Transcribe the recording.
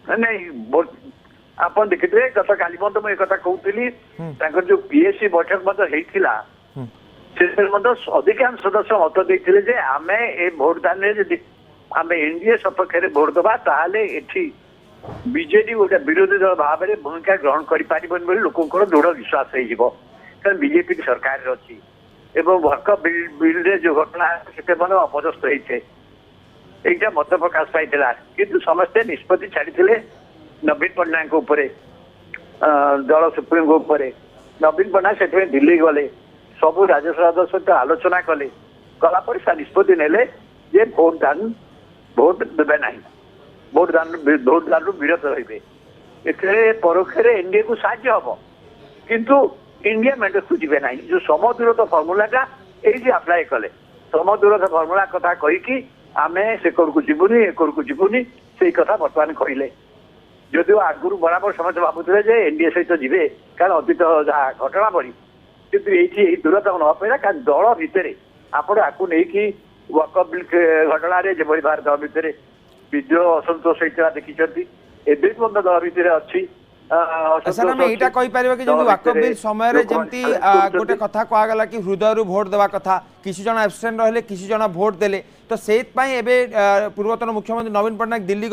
नहीं आपण देखिए गत काली मुझे एक कहती जो पीएससी बैठक होता अधिकांश सदस्य मत देते आम ए भोट दान आम एनडीए सपक्ष भोट दबा ताले एठी बीजेडी गोटे विरोधी दल भाव में भूमिका ग्रहण कर लोक दृढ़ विश्वास हो बीजेपी सरकार अच्छी एवं वर्क बिल जो घटना से अपदस्थ होते এইটা মত প্রকাশ পাইଥିଲା কিন্তু সমস্তে নিষ্পত্তি ছাড়িଥିଲେ নবীন পଟ୍ଟନାୟକଙ୍କ ଉପରେ ଦଳ ସୁପ୍ରିମଙ୍କ ଉପରେ ନବୀନ ପଟ୍ଟନାୟକ ସେଥିପାଇଁ ଦିଲ୍ଲୀ ଗଲେ ସବୁ ରାଜ୍ୟ ସଭାପତି ସହିତ ଆଲୋଚନା କଲେ କଲା ପରେ ସେ ନିଷ୍ପତ୍ତି ନେଲେ ଯେ ଭୋଟ ଦେବେ ନାହିଁ ଭୋଟ ଦାନରୁ ବିରତ ରହିବେ ଏଥିରେ ପରୋକ୍ଷରେ ଏନଡିଏ କୁ ସାହାଯ୍ୟ ହବ କିନ୍ତୁ इंडिया मेंटेक्स जी ना जो समदूरत फर्मुलाटा ये आप्लाय कले समदूरत फर्मुला कथा कहीकि आम से को जीवनी एकड़ जीवनी से कथा बर्तमान कहले जदिव आगुरी बराबर समस्त भावुले एनडीए सहित जी कारण अतीत जहाँ घटना बढ़ी कितु ये दूरता न पाला कारण दल भितर आपण आपको नहीं वर्क बिल घटना जो भारत दल भितर विद्रोह असंतोष होता देखी एवं दल भितर अच्छी सर आम यहाँ कहीपर कि वाकफ बिल समय जमी गोटे कथा कहगला कि हृदय भोट देवा कथा किसी जन एब्सेंट रहे किसी जन भोट देले तो से पूर्वतन मुख्यमंत्री नवीन पट्टनायक दिल्ली